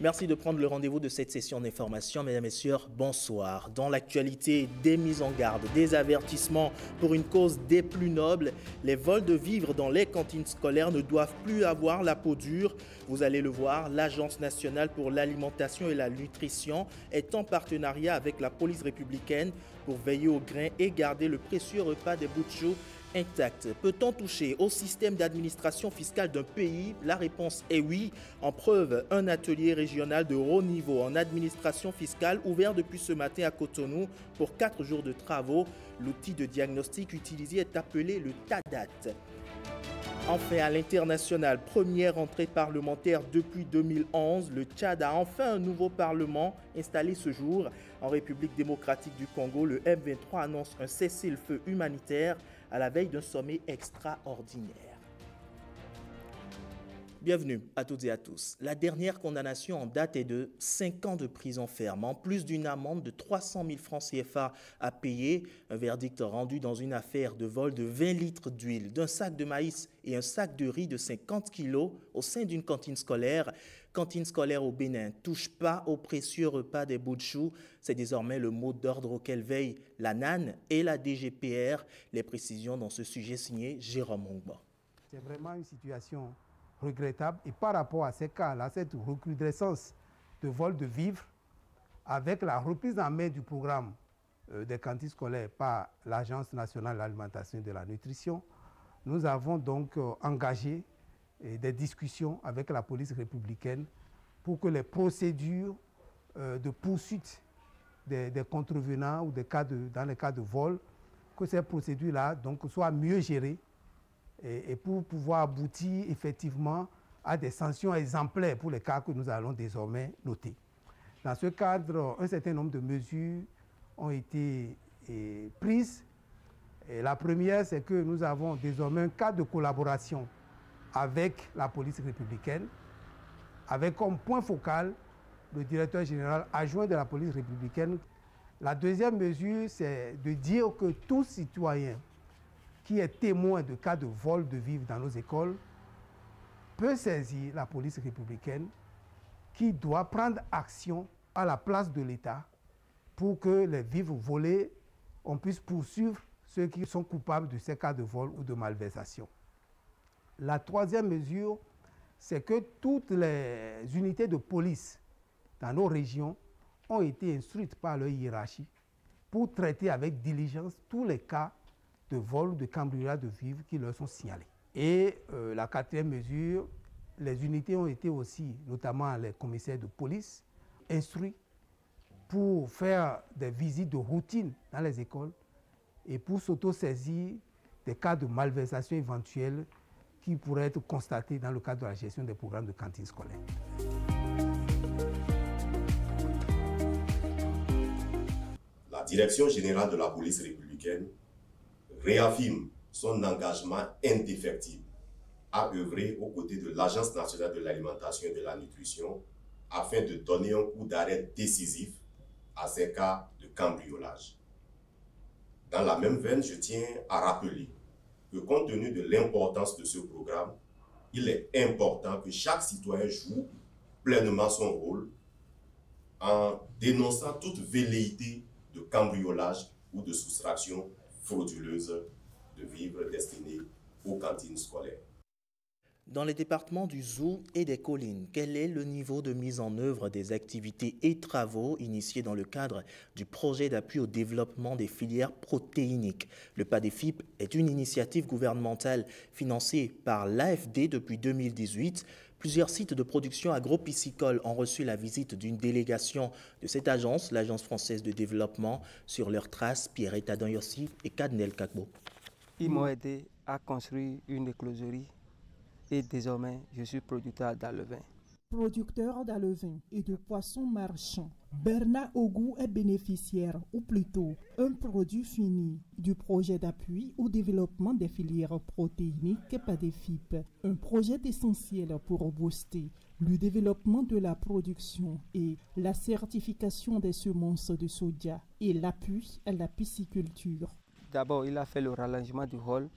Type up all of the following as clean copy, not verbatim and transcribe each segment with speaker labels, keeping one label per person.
Speaker 1: Merci de prendre le rendez-vous de cette session d'information. Mesdames et messieurs, bonsoir. Dans l'actualité, des mises en garde, des avertissements pour une cause des plus nobles. Les vols de vivres dans les cantines scolaires ne doivent plus avoir la peau dure. Vous allez le voir, l'Agence nationale pour l'alimentation et la nutrition est en partenariat avec la police républicaine pour veiller au grain et garder le précieux repas des Boutchou intact. Peut-on toucher au système d'administration fiscale d'un pays? La réponse est oui. En preuve, un atelier régional de haut niveau en administration fiscale ouvert depuis ce matin à Cotonou pour 4 jours de travaux. L'outil de diagnostic utilisé est appelé le TADAT. Enfin, à l'international, première entrée parlementaire depuis 2011, le Tchad a enfin un nouveau parlement installé ce jour. En République démocratique du Congo, le M23 annonce un cessez-le-feu humanitaire à la veille d'un sommet extraordinaire. Bienvenue à toutes et à tous. La dernière condamnation en date est de 5 ans de prison ferme, en plus d'une amende de 300 000 francs CFA à payer. Un verdict rendu dans une affaire de vol de 20 litres d'huile, d'un sac de maïs et un sac de riz de 50 kilos au sein d'une cantine scolaire. Cantine scolaire au Bénin, touche pas au précieux repas des Boutchou. C'est désormais le mot d'ordre auquel veillent la NAN et la DGPR. Les précisions dans ce sujet signé Jérôme Ongba.
Speaker 2: C'est vraiment une situation regrettable et par rapport à ces cas-là, cette recrudescence de vol de vivres avec la reprise en main du programme des cantines scolaires par l'Agence nationale de l'alimentation et de la nutrition, nous avons donc engagé des discussions avec la police républicaine pour que les procédures de poursuite des contrevenants ou dans les cas de vol, que ces procédures-là soient mieux gérées et pour pouvoir aboutir effectivement à des sanctions exemplaires pour les cas que nous allons désormais noter. Dans ce cadre, un certain nombre de mesures ont été prises. Et la première, c'est que nous avons désormais un cadre de collaboration avec la police républicaine, avec comme point focal le directeur général adjoint de la police républicaine. La deuxième mesure, c'est de dire que tout citoyen qui est témoin de cas de vol de vivres dans nos écoles peut saisir la police républicaine qui doit prendre action à la place de l'État pour que les vivres volés, on puisse poursuivre ceux qui sont coupables de ces cas de vol ou de malversation. La troisième mesure, c'est que toutes les unités de police dans nos régions ont été instruites par leur hiérarchie pour traiter avec diligence tous les cas de vol ou de cambriolage de vivres qui leur sont signalés. Et la quatrième mesure, les unités ont été aussi, notamment les commissaires de police, instruits pour faire des visites de routine dans les écoles et pour s'auto-saisir des cas de malversation éventuelle qui pourraient être constatés dans le cadre de la gestion des programmes de cantines scolaires.
Speaker 3: La Direction générale de la police républicaine réaffirme son engagement indéfectible à œuvrer aux côtés de l'Agence nationale de l'alimentation et de la nutrition afin de donner un coup d'arrêt décisif à ces cas de cambriolage. Dans la même veine, je tiens à rappeler que compte tenu de l'importance de ce programme, il est important que chaque citoyen joue pleinement son rôle en dénonçant toute velléité de cambriolage ou de soustraction frauduleuse de vivres destinés aux cantines scolaires.
Speaker 1: Dans les départements du Zou et des Collines, quel est le niveau de mise en œuvre des activités et travaux initiés dans le cadre du projet d'appui au développement des filières protéiniques? Le PADEFIP est une initiative gouvernementale financée par l'AFD depuis 2018. Plusieurs sites de production agro-piscicole ont reçu la visite d'une délégation de cette agence, l'Agence française de développement. Sur leurs traces, Pierre Adan Yossi et Kadnel Kakbo.
Speaker 4: Ils m'ont aidé à construire une écloserie et désormais je suis producteur d'alevin.
Speaker 5: Producteur d'alevin et de poissons marchands, Bernard Ogou est bénéficiaire, ou plutôt un produit fini, du projet d'appui au développement des filières protéiniques PADEFIP, un projet essentiel pour booster le développement de la production et la certification des semences de soja et l'appui à la pisciculture.
Speaker 4: D'abord, il a fait le rallongement du hall,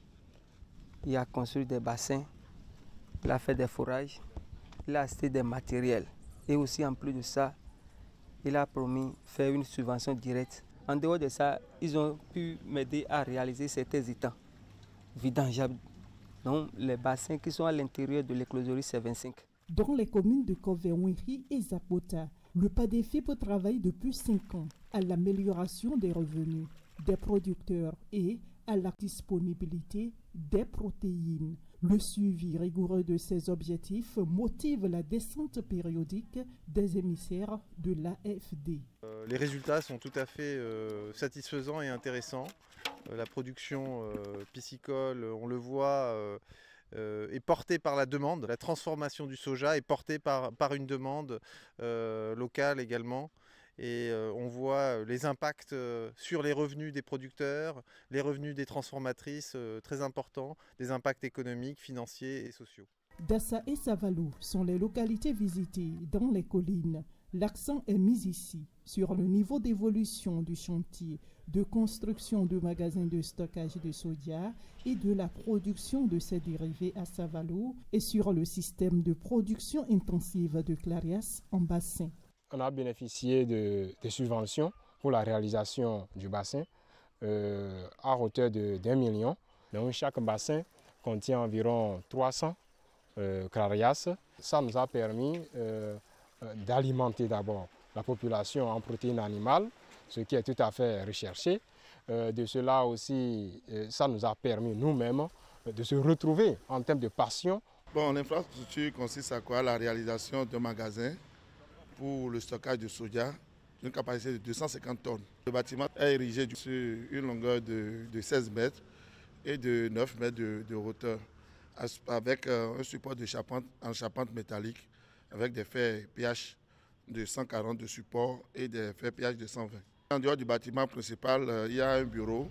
Speaker 4: il a construit des bassins, il a fait des fourrages, il a acheté des matériels Et aussi en plus de ça, il a promis faire une subvention directe. En dehors de ça, ils ont pu m'aider à réaliser certains étangs vidangeables. Donc les bassins qui sont à l'intérieur de l'écloserie, c'est 25.
Speaker 5: Dans les communes de Kovewinri et Zapota, le PADEFIP travaille depuis 5 ans à l'amélioration des revenus des producteurs et à la disponibilité des protéines. Le suivi rigoureux de ces objectifs motive la descente périodique des émissaires de l'AFD.
Speaker 6: Les résultats sont tout à fait satisfaisants et intéressants. La production piscicole, on le voit, est portée par la demande. La transformation du soja est portée par une demande locale également. Et on voit les impacts sur les revenus des producteurs, les revenus des transformatrices très importants, des impacts économiques, financiers et sociaux.
Speaker 5: Dassa et Savalou sont les localités visitées dans les collines. L'accent est mis ici sur le niveau d'évolution du chantier de construction de magasins de stockage de soja et de la production de ses dérivés à Savalou et sur le système de production intensive de Clarias en bassin.
Speaker 7: On a bénéficié de subventions pour la réalisation du bassin à hauteur de 1 million. Donc chaque bassin contient environ 300 clarias. Ça nous a permis d'alimenter d'abord la population en protéines animales, ce qui est tout à fait recherché. De cela aussi, ça nous a permis nous-mêmes de se retrouver en termes de passion.
Speaker 8: Bon, l'infrastructure consiste à quoi? La réalisation d'un magasin pour le stockage de soja d'une capacité de 250 tonnes. Le bâtiment est érigé sur une longueur de 16 mètres et de 9 mètres de hauteur, avec un support de charpente en charpente métallique, avec des fers pH de 140 de support et des fers pH de 120. En dehors du bâtiment principal, il y a un bureau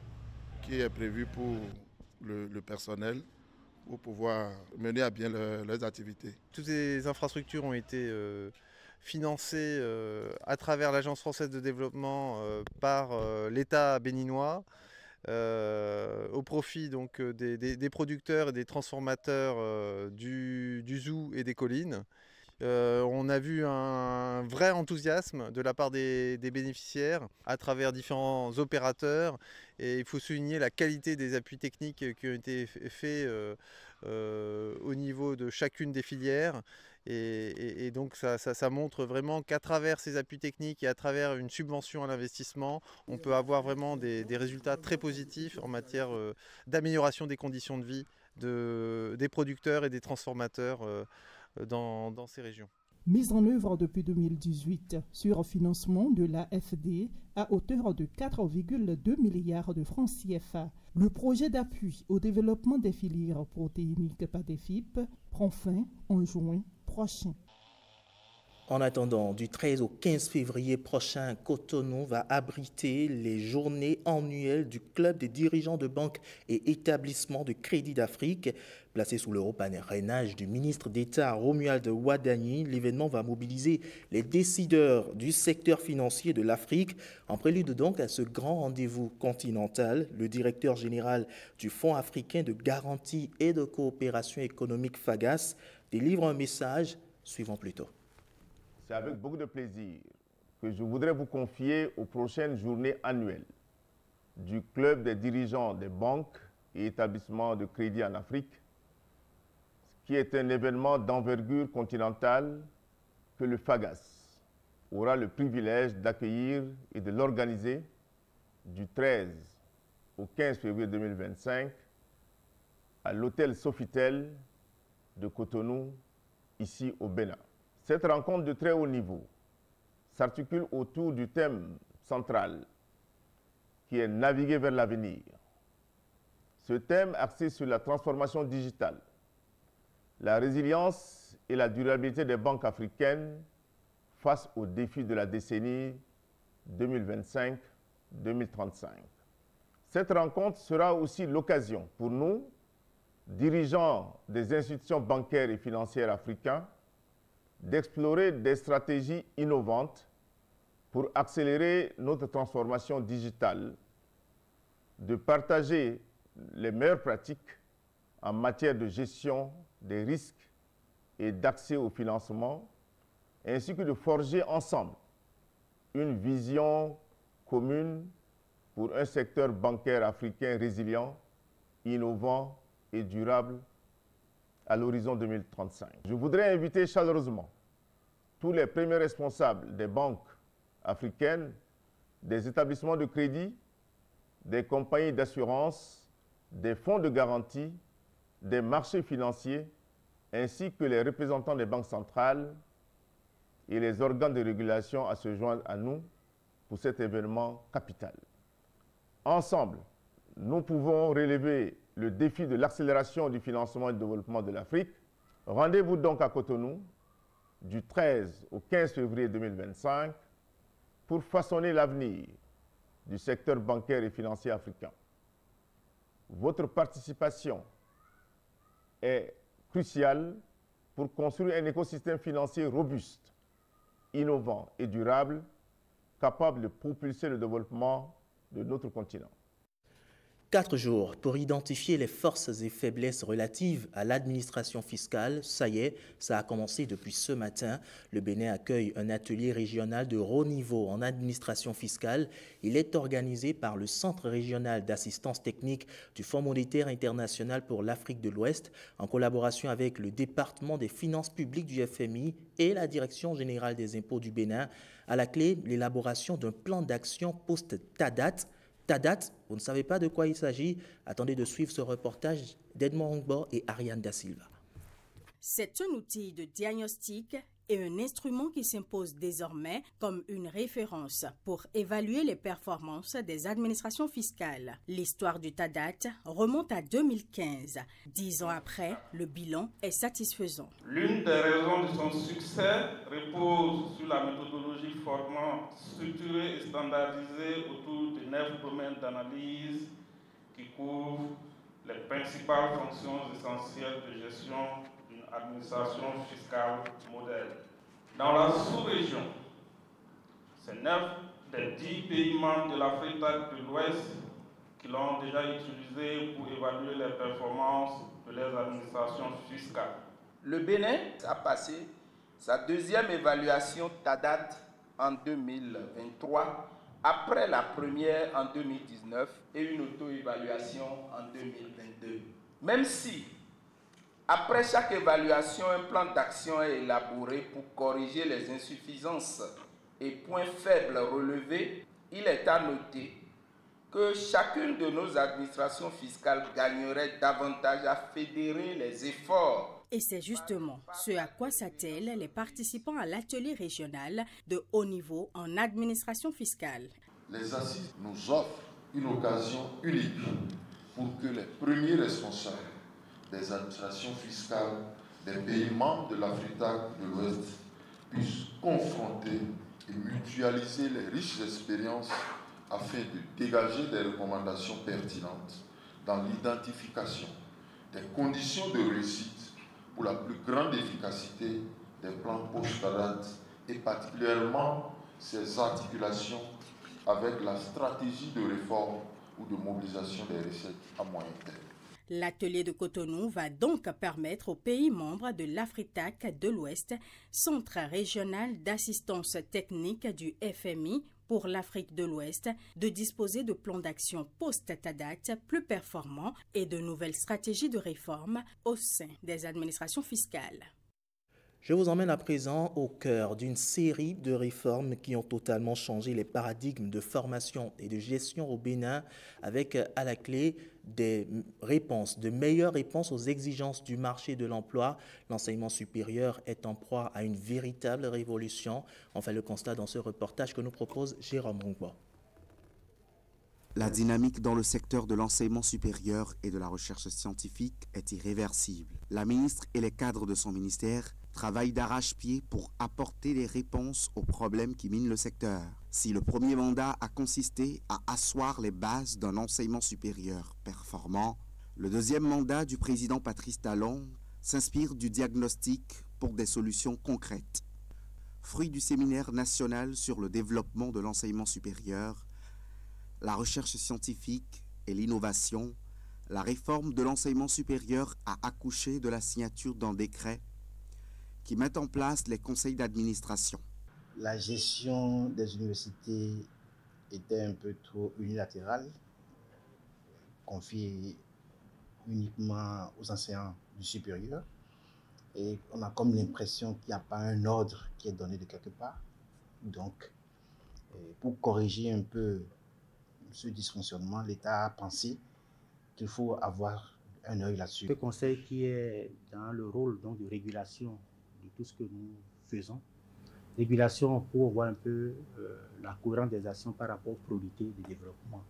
Speaker 8: qui est prévu pour le personnel pour pouvoir mener à bien leurs activités.
Speaker 6: Toutes les infrastructures ont été financées à travers l'Agence française de développement par l'État béninois au profit donc, des producteurs et des transformateurs du zoo et des collines. On a vu un vrai enthousiasme de la part des bénéficiaires à travers différents opérateurs et il faut souligner la qualité des appuis techniques qui ont été faits au niveau de chacune des filières et donc ça montre vraiment qu'à travers ces appuis techniques et à travers une subvention à l'investissement, on peut avoir vraiment des résultats très positifs en matière d'amélioration des conditions de vie des producteurs et des transformateurs dans ces régions.
Speaker 5: Mise en œuvre depuis 2018 sur financement de l'AFD à hauteur de 4,2 milliards de francs CFA. Le projet d'appui au développement des filières protéiniques PADEFIP prend fin en juin prochain.
Speaker 1: En attendant, du 13 au 15 février prochain, Cotonou va abriter les journées annuelles du Club des dirigeants de banques et établissements de crédit d'Afrique. Placé sous le haut parrainage du ministre d'État Romuald Wadani, l'événement va mobiliser les décideurs du secteur financier de l'Afrique. En prélude donc à ce grand rendez-vous continental, le directeur général du Fonds africain de garantie et de coopération économique FAGAS délivre un message suivant plus tôt.
Speaker 9: C'est avec beaucoup de plaisir que je voudrais vous confier aux prochaines journées annuelles du Club des dirigeants des banques et établissements de crédit en Afrique, qui est un événement d'envergure continentale que le FAGAS aura le privilège d'accueillir et de l'organiser du 13 au 15 février 2025 à l'hôtel Sofitel de Cotonou, ici au Bénin. Cette rencontre de très haut niveau s'articule autour du thème central qui est naviguer vers l'avenir. Ce thème axé sur la transformation digitale, la résilience et la durabilité des banques africaines face aux défis de la décennie 2025-2035. Cette rencontre sera aussi l'occasion pour nous, dirigeants des institutions bancaires et financières africaines, d'explorer des stratégies innovantes pour accélérer notre transformation digitale, de partager les meilleures pratiques en matière de gestion des risques et d'accès au financement, ainsi que de forger ensemble une vision commune pour un secteur bancaire africain résilient, innovant et durable à l'horizon 2035. Je voudrais inviter chaleureusement tous les premiers responsables des banques africaines, des établissements de crédit, des compagnies d'assurance, des fonds de garantie, des marchés financiers, ainsi que les représentants des banques centrales et les organes de régulation à se joindre à nous pour cet événement capital. Ensemble, nous pouvons relever le défi de l'accélération du financement et du développement de l'Afrique. Rendez-vous donc à Cotonou du 13 au 15 février 2025 pour façonner l'avenir du secteur bancaire et financier africain. Votre participation est cruciale pour construire un écosystème financier robuste, innovant et durable, capable de propulser le développement de notre continent.
Speaker 1: 4 jours pour identifier les forces et faiblesses relatives à l'administration fiscale. Ça y est, ça a commencé depuis ce matin. Le Bénin accueille un atelier régional de haut niveau en administration fiscale. Il est organisé par le Centre régional d'assistance technique du Fonds monétaire international pour l'Afrique de l'Ouest, en collaboration avec le département des finances publiques du FMI et la Direction générale des impôts du Bénin. À la clé, l'élaboration d'un plan d'action post-TADAT. TADAT, vous ne savez pas de quoi il s'agit? Attendez de suivre ce reportage d'Edmond Hongbo et Ariane Da Silva.
Speaker 10: C'est un outil de diagnostic et un instrument qui s'impose désormais comme une référence pour évaluer les performances des administrations fiscales. L'histoire du TADAT remonte à 2015. 10 ans après, le bilan est satisfaisant.
Speaker 11: L'une des raisons de son succès repose sur la méthodologie formant structurée et standardisée autour de 9 domaines d'analyse qui couvrent les principales fonctions essentielles de gestion d'une administration fiscale modèle. Dans la sous-région, c'est 9 des 10 pays membres de l'Afrique de l'Ouest qui l'ont déjà utilisé pour évaluer les performances de leurs administrations fiscales.
Speaker 12: Le Bénin a passé sa deuxième évaluation TADAT en 2023, après la première en 2019 et une auto-évaluation en 2022. Même si, après chaque évaluation, un plan d'action est élaboré pour corriger les insuffisances et points faibles relevés, il est à noter que chacune de nos administrations fiscales gagnerait davantage à fédérer les efforts.
Speaker 10: Et c'est justement ce à quoi s'attellent les participants à l'atelier régional de haut niveau en administration fiscale.
Speaker 13: Les assises nous offrent une occasion unique pour que les premiers responsables des administrations fiscales des pays membres de l'Afrique de l'Ouest puissent confronter et mutualiser les riches expériences afin de dégager des recommandations pertinentes dans l'identification des conditions de réussite pour la plus grande efficacité des plans post-TADAT et particulièrement ses articulations avec la stratégie de réforme ou de mobilisation des recettes à moyen terme.
Speaker 10: L'atelier de Cotonou va donc permettre aux pays membres de l'Afrique de l'Ouest, Centre régional d'assistance technique du FMI pour l'Afrique de l'Ouest, de disposer de plans d'action post-TADAT plus performants et de nouvelles stratégies de réforme au sein des administrations fiscales.
Speaker 1: Je vous emmène à présent au cœur d'une série de réformes qui ont totalement changé les paradigmes de formation et de gestion au Bénin, avec à la clé des réponses, de meilleures réponses aux exigences du marché de l'emploi. L'enseignement supérieur est en proie à une véritable révolution. On fait le constat dans ce reportage que nous propose Jérôme Hongbo.
Speaker 14: La dynamique dans le secteur de l'enseignement supérieur et de la recherche scientifique est irréversible. La ministre et les cadres de son ministère travaillent d'arrache-pied pour apporter des réponses aux problèmes qui minent le secteur. Si le premier mandat a consisté à asseoir les bases d'un enseignement supérieur performant, le deuxième mandat du président Patrice Talon s'inspire du diagnostic pour des solutions concrètes. Fruit du séminaire national sur le développement de l'enseignement supérieur, la recherche scientifique et l'innovation, la réforme de l'enseignement supérieur a accouché de la signature d'un décret qui mettent en place les conseils d'administration.
Speaker 15: La gestion des universités était un peu trop unilatérale, confiée uniquement aux enseignants du supérieur. Et on a comme l'impression qu'il n'y a pas un ordre qui est donné de quelque part. Donc, pour corriger un peu ce dysfonctionnement, l'État a pensé qu'il faut avoir un œil là-dessus.
Speaker 16: Ce conseil qui est dans le rôle donc, de régulation de tout ce que nous faisons. Régulation pour voir un peu la cohérence des actions par rapport aux priorités de développement.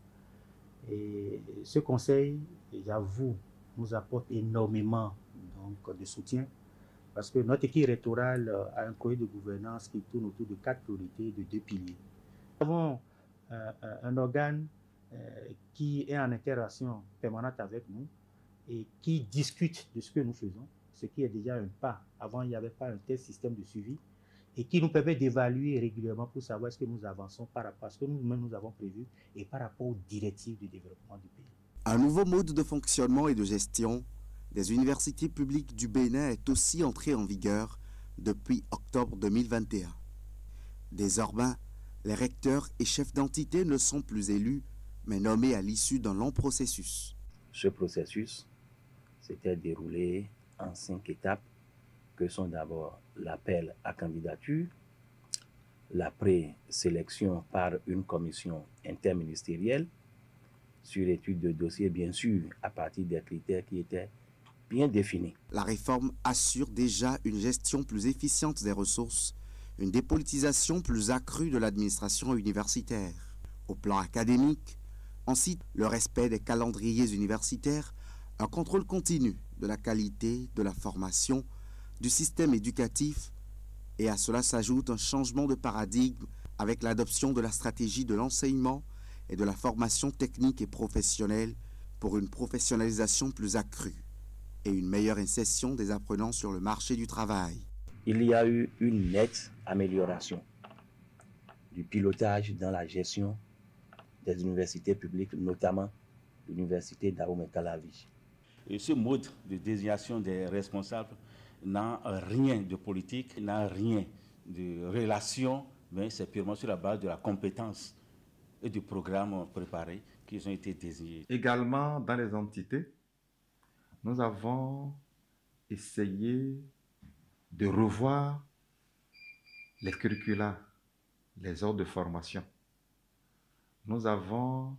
Speaker 16: Et ce conseil, j'avoue, nous apporte énormément donc, de soutien parce que notre équipe rectorale a un projet de gouvernance qui tourne autour de 4 priorités de 2 piliers. Nous avons un organe qui est en interaction permanente avec nous et qui discute de ce que nous faisons, ce qui est déjà un pas. Avant, il n'y avait pas un tel système de suivi et qui nous permet d'évaluer régulièrement pour savoir est-ce que nous avançons par rapport à ce que nous-mêmes nous avons prévu et par rapport aux directives du développement du pays.
Speaker 14: Un nouveau mode de fonctionnement et de gestion des universités publiques du Bénin est aussi entré en vigueur depuis octobre 2021. Désormais, les recteurs et chefs d'entité ne sont plus élus, mais nommés à l'issue d'un long processus.
Speaker 17: Ce processus s'était déroulé en 5 étapes, que sont d'abord l'appel à candidature, la présélection par une commission interministérielle, sur étude de dossier, bien sûr, à partir des critères qui étaient bien définis.
Speaker 14: La réforme assure déjà une gestion plus efficiente des ressources, une dépolitisation plus accrue de l'administration universitaire. Au plan académique, on cite le respect des calendriers universitaires, un contrôle continu de la qualité de la formation, du système éducatif, et à cela s'ajoute un changement de paradigme avec l'adoption de la stratégie de l'enseignement et de la formation technique et professionnelle pour une professionnalisation plus accrue et une meilleure insertion des apprenants sur le marché du travail.
Speaker 17: Il y a eu une nette amélioration du pilotage dans la gestion des universités publiques, notamment l'université d'Abomey-Calavi.
Speaker 18: Et ce mode de désignation des responsables n'a rien de politique, n'a rien de relation, mais c'est purement sur la base de la compétence et du programme préparé qu'ils ont été désignés.
Speaker 19: Également, dans les entités, nous avons essayé de revoir les curricula, les ordres de formation. Nous avons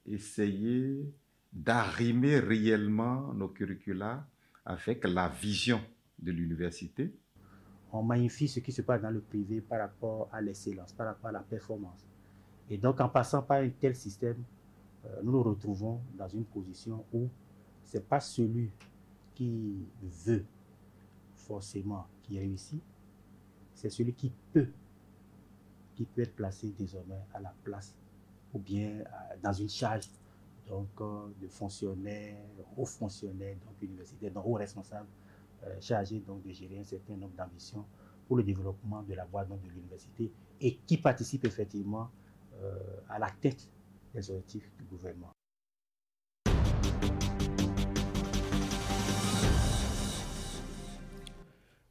Speaker 19: essayé d'arrimer réellement nos curricula avec la vision de l'université.
Speaker 16: On magnifie ce qui se passe dans le privé par rapport à l'excellence, par rapport à la performance. Et donc, en passant par un tel système, nous nous retrouvons dans une position où ce n'est pas celui qui veut forcément qui réussit, c'est celui qui peut être placé désormais à la place ou bien dans une charge donc, de fonctionnaires, hauts fonctionnaires donc, universitaires, donc hauts responsables chargés donc, de gérer un certain nombre d'ambitions pour le développement de la voie donc, de l'université et qui participent effectivement à la tête des objectifs du gouvernement.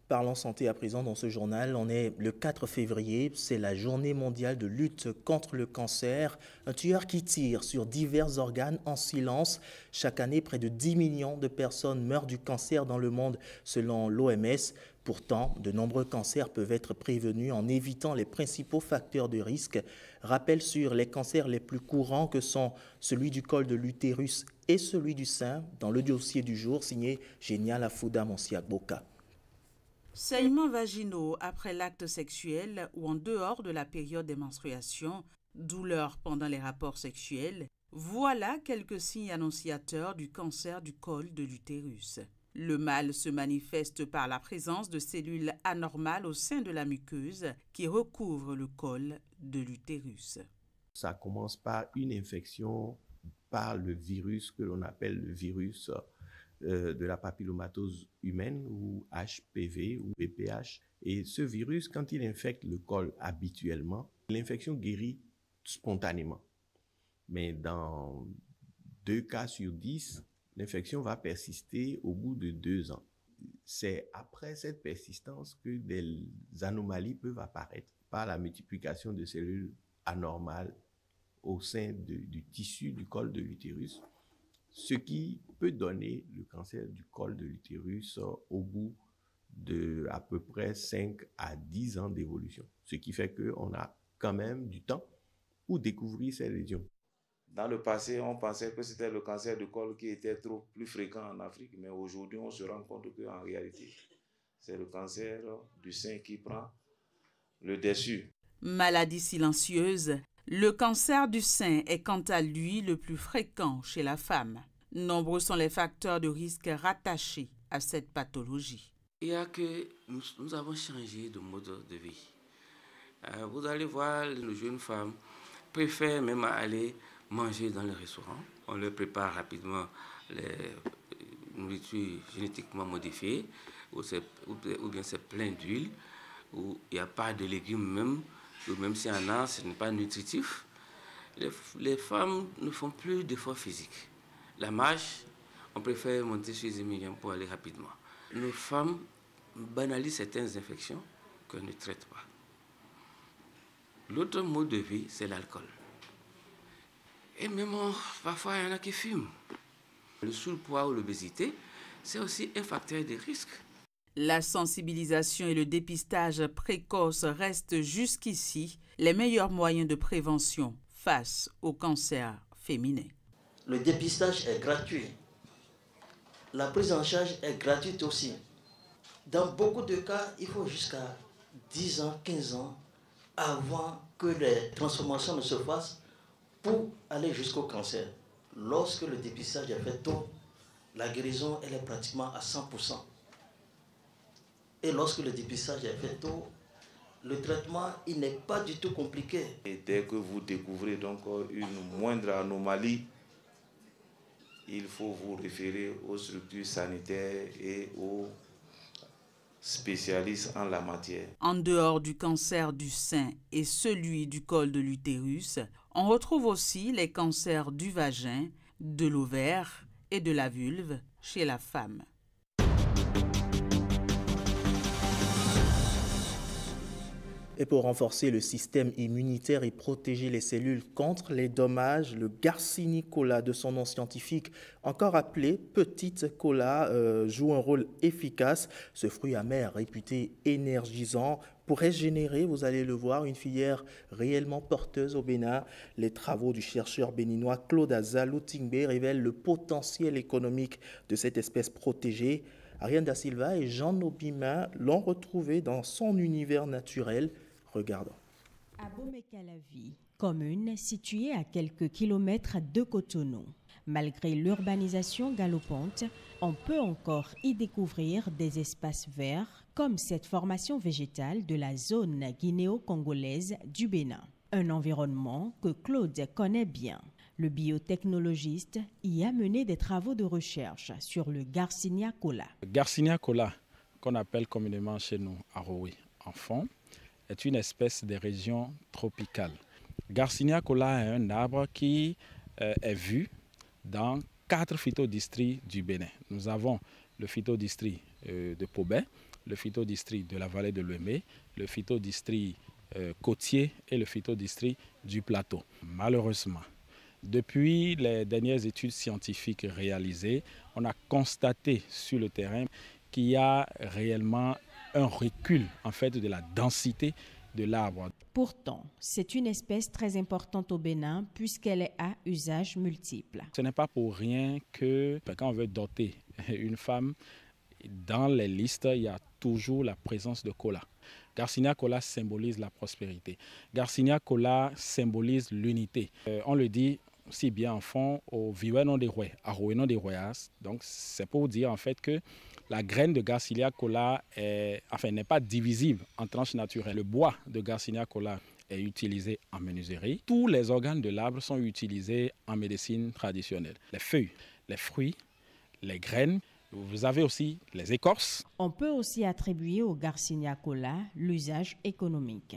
Speaker 1: Parlons santé à présent dans ce journal. On est le 4 février, c'est la journée mondiale de lutte contre le cancer. Un tueur qui tire sur divers organes en silence. Chaque année, près de 10 millions de personnes meurent du cancer dans le monde selon l'OMS. Pourtant, de nombreux cancers peuvent être prévenus en évitant les principaux facteurs de risque. Rappel sur les cancers les plus courants que sont celui du col de l'utérus et celui du sein dans le dossier du jour signé Génial Afouda Monsiagboka.
Speaker 20: Saignements vaginaux après l'acte sexuel ou en dehors de la période des menstruations, douleurs pendant les rapports sexuels, voilà quelques signes annonciateurs du cancer du col de l'utérus. Le mal se manifeste par la présence de cellules anormales au sein de la muqueuse qui recouvre le col de l'utérus.
Speaker 21: Ça commence par une infection par le virus que l'on appelle le virus de la papillomatose humaine ou HPV ou VPH. Et ce virus, quand il infecte le col habituellement, l'infection guérit spontanément. Mais dans 2 cas sur 10, l'infection va persister au bout de 2 ans. c'est après cette persistance que des anomalies peuvent apparaître par la multiplication de cellules anormales au sein du tissu du col de l'utérus, ce qui peut donner le cancer du col de l'utérus au bout de à peu près 5 à 10 ans d'évolution. Ce qui fait qu'on a quand même du temps pour découvrir ces lésions.
Speaker 2: Dans le passé, on pensait que c'était le cancer du col qui était trop plus fréquent en Afrique, mais aujourd'hui, on se rend compte qu'en réalité, c'est le cancer du sein qui prend le dessus.
Speaker 20: Maladie silencieuse, le cancer du sein est quant à lui le plus fréquent chez la femme. Nombreux sont les facteurs de risque rattachés à cette pathologie.
Speaker 22: Il y a que nous avons changé de mode de vie. Vous allez voir, les jeunes femmes préfèrent même aller manger dans les restaurants. On leur prépare rapidement les nourritures génétiquement modifiées, ou bien c'est plein d'huile, où il n'y a pas de légumes même, ou même s'il y en a, ce n'est pas nutritif. Les femmes ne font plus d'efforts physiques. La marche, on préfère monter sur les émiliens pour aller rapidement. Nos femmes banalisent certaines infections qu'on ne traite pas. L'autre mode de vie, c'est l'alcool. Et même parfois, il y en a qui fument. Le surpoids ou l'obésité, c'est aussi un facteur de risque.
Speaker 20: La sensibilisation et le dépistage précoce restent jusqu'ici les meilleurs moyens de prévention face au cancer féminin.
Speaker 23: Le dépistage est gratuit. La prise en charge est gratuite aussi. Dans beaucoup de cas, il faut jusqu'à 10 ans, 15 ans avant que les transformations ne se fassent pour aller jusqu'au cancer. Lorsque le dépistage est fait tôt, la guérison elle est pratiquement à 100%. Et lorsque le dépistage est fait tôt, le traitement il n'est pas du tout compliqué.
Speaker 2: Et dès que vous découvrez donc une moindre anomalie, il faut vous référer aux structures sanitaires et aux spécialistes en la matière.
Speaker 20: En dehors du cancer du sein et celui du col de l'utérus, on retrouve aussi les cancers du vagin, de l'ovaire et de la vulve chez la femme.
Speaker 1: Et pour renforcer le système immunitaire et protéger les cellules contre les dommages, le Garcinia cola, de son nom scientifique, encore appelé petite cola, joue un rôle efficace. Ce fruit amer réputé énergisant pourrait générer, vous allez le voir, une filière réellement porteuse au Bénin. Les travaux du chercheur béninois Claude Azaloutingbe révèlent le potentiel économique de cette espèce protégée. Ariane Da Silva et Jean Nobima l'ont retrouvé dans son univers naturel. Regardons.
Speaker 24: À Bomekalavi, commune située à quelques kilomètres de Cotonou. Malgré l'urbanisation galopante, on peut encore y découvrir des espaces verts comme cette formation végétale de la zone guinéo-congolaise du Bénin. Un environnement que Claude connaît bien. Le biotechnologiste y a mené des travaux de recherche sur le Garcinia cola.
Speaker 25: Le Garcinia cola, qu'on appelle communément chez nous Arowe en fond, est une espèce des régions tropicales. Garcinia cola est un arbre qui est vu dans 4 phytodistricts du Bénin. Nous avons le phytodistrict de Pobé, le phytodistrict de la vallée de l'Ouémé, le phytodistrict côtier et le phytodistrict du plateau. Malheureusement, depuis les dernières études scientifiques réalisées, on a constaté sur le terrain qu'il y a réellement un recul en fait de la densité de l'arbre.
Speaker 24: Pourtant, c'est une espèce très importante au Bénin puisqu'elle est à usage multiple.
Speaker 25: Ce n'est pas pour rien que quand on veut doter une femme, dans les listes, il y a toujours la présence de cola. Garcinia cola symbolise la prospérité. Garcinia cola symbolise l'unité. On le dit si bien en fond au Viweno de Roy, à Rowenon de Royas. Donc c'est pour dire en fait que la graine de Garcinia cola n'est pas divisible en tranches naturelles. Le bois de Garcinia cola est utilisé en menuiserie. Tous les organes de l'arbre sont utilisés en médecine traditionnelle. Les feuilles, les fruits, les graines. Vous avez aussi les écorces.
Speaker 24: On peut aussi attribuer au Garcinia cola l'usage économique.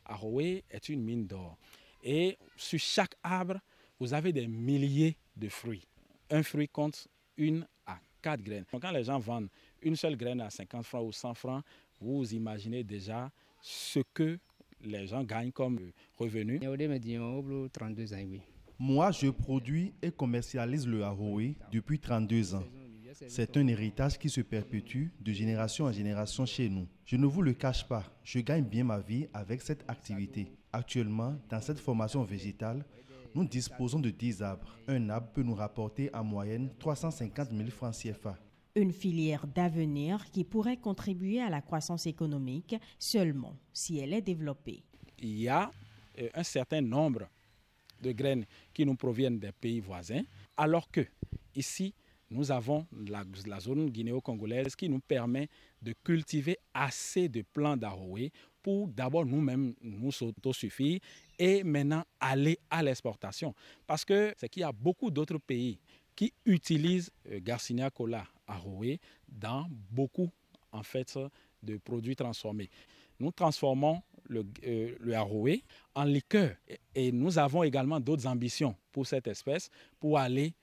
Speaker 25: Arowe est une mine d'or. Et sur chaque arbre, vous avez des milliers de fruits. Un fruit compte 1 à 4 graines. Donc, quand les gens vendent une seule graine à 50 francs ou 100 francs, vous imaginez déjà ce que les gens gagnent comme revenu.
Speaker 3: 32 ans, oui. Moi, je produis et commercialise le Haroé depuis 32 ans. C'est un héritage qui se perpétue de génération en génération chez nous. Je ne vous le cache pas, je gagne bien ma vie avec cette activité. Actuellement, dans cette formation végétale, nous disposons de 10 arbres. Un arbre peut nous rapporter en moyenne 350 000 francs CFA.
Speaker 24: Une filière d'avenir qui pourrait contribuer à la croissance économique seulement si elle est développée.
Speaker 25: Il y a un certain nombre de graines qui nous proviennent des pays voisins, alors que ici, nous avons la zone guinéo-congolaise qui nous permet de cultiver assez de plants d'Haroé pour d'abord nous-mêmes nous autosuffire et maintenant aller à l'exportation. Parce que c'est qu'il y a beaucoup d'autres pays qui utilisent Garcinia Cola Haroé dans beaucoup en fait, de produits transformés. Nous transformons le Haroé en liqueur et nous avons également d'autres ambitions pour cette espèce pour aller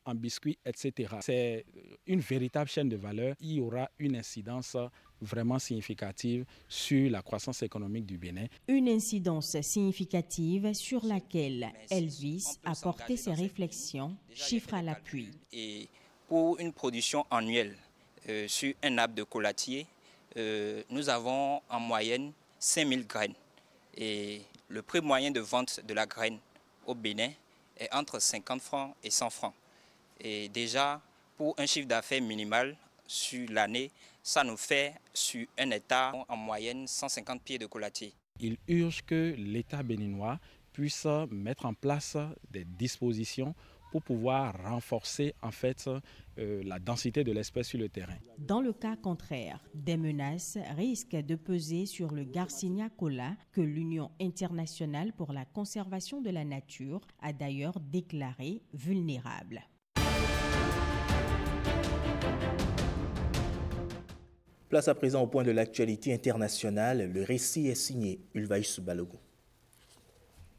Speaker 25: en biscuits, etc. C'est une véritable chaîne de valeur. Il y aura une incidence vraiment significative sur la croissance économique du Bénin.
Speaker 24: Une incidence significative sur laquelle Elvis a porté ses réflexions, chiffres à l'appui.
Speaker 4: Et pour une production annuelle sur un arbre de collatier, nous avons en moyenne 5000 graines. Et le prix moyen de vente de la graine au Bénin est entre 50 francs et 100 francs. Et déjà, pour un chiffre d'affaires minimal sur l'année, ça nous fait sur un hectare en moyenne 150 pieds de collatier.
Speaker 25: Il urge que l'État béninois puisse mettre en place des dispositions pour pouvoir renforcer en fait la densité de l'espèce sur le terrain.
Speaker 24: Dans le cas contraire, des menaces risquent de peser sur le Garcinia Cola que l'Union internationale pour la conservation de la nature a d'ailleurs déclaré vulnérable.
Speaker 1: Place à présent au point de l'actualité internationale. Le récit est signé Ulvaïs Balogo.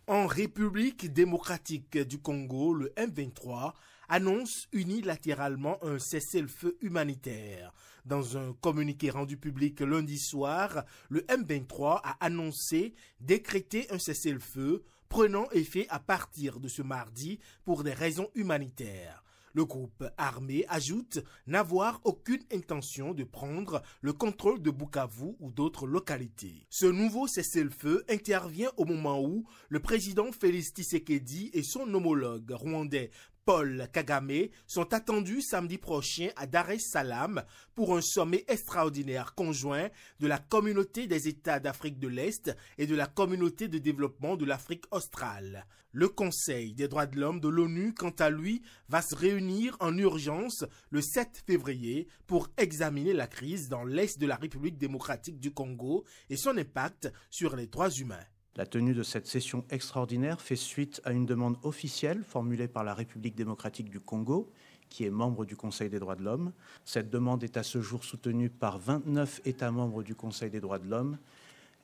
Speaker 6: En République démocratique du Congo, le M23 annonce unilatéralement un cessez-le-feu humanitaire. Dans un communiqué rendu public lundi soir, le M23 a annoncé décréter un cessez-le-feu prenant effet à partir de ce mardi pour des raisons humanitaires. Le groupe armé ajoute n'avoir aucune intention de prendre le contrôle de Bukavu ou d'autres localités. Ce nouveau cessez-le-feu intervient au moment où le président Félix Tshisekedi et son homologue rwandais Paul Kagame sont attendus samedi prochain à Dar es Salaam pour un sommet extraordinaire conjoint de la Communauté des États d'Afrique de l'Est et de la Communauté de développement de l'Afrique australe. Le Conseil des droits de l'homme de l'ONU, quant à lui, va se réunir en urgence le 7 février pour examiner la crise dans l'Est de la République démocratique du Congo et son impact sur les droits humains.
Speaker 7: La tenue de cette session extraordinaire fait suite à une demande officielle formulée par la République démocratique du Congo, qui est membre du Conseil des droits de l'homme. Cette demande est à ce jour soutenue par 29 États membres du Conseil des droits de l'homme.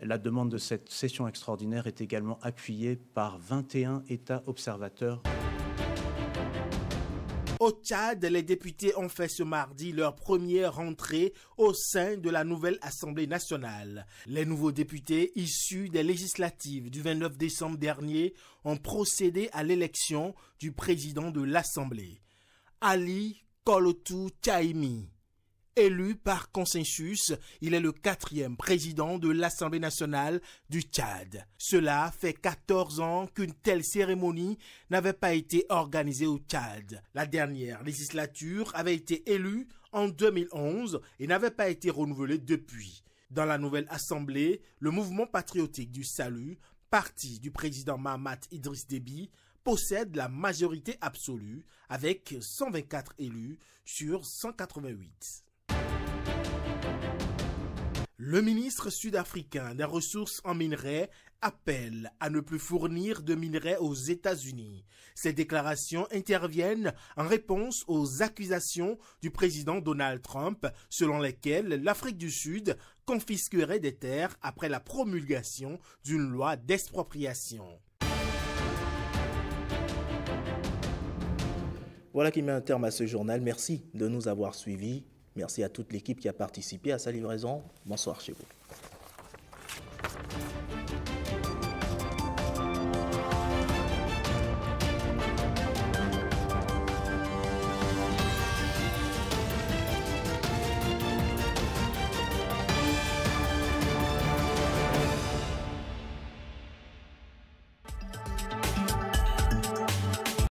Speaker 7: La demande de cette session extraordinaire est également appuyée par 21 États observateurs.
Speaker 6: Au Tchad, les députés ont fait ce mardi leur première rentrée au sein de la nouvelle Assemblée nationale. Les nouveaux députés issus des législatives du 29 décembre dernier ont procédé à l'élection du président de l'Assemblée, Ali Kolotou Tchaimi. Élu par consensus, il est le 4e président de l'Assemblée nationale du Tchad. Cela fait 14 ans qu'une telle cérémonie n'avait pas été organisée au Tchad. La dernière législature avait été élue en 2011 et n'avait pas été renouvelée depuis. Dans la nouvelle Assemblée, le mouvement patriotique du salut, parti du président Mahamat Idriss Déby, possède la majorité absolue avec 124 élus sur 188. Le ministre sud-africain des Ressources en minerais appelle à ne plus fournir de minerais aux États-Unis. Ces déclarations interviennent en réponse aux accusations du président Donald Trump, selon lesquelles l'Afrique du Sud confisquerait des terres après la promulgation d'une loi d'expropriation.
Speaker 1: Voilà qui met un terme à ce journal. Merci de nous avoir suivis. Merci à toute l'équipe qui a participé à sa livraison. Bonsoir chez vous.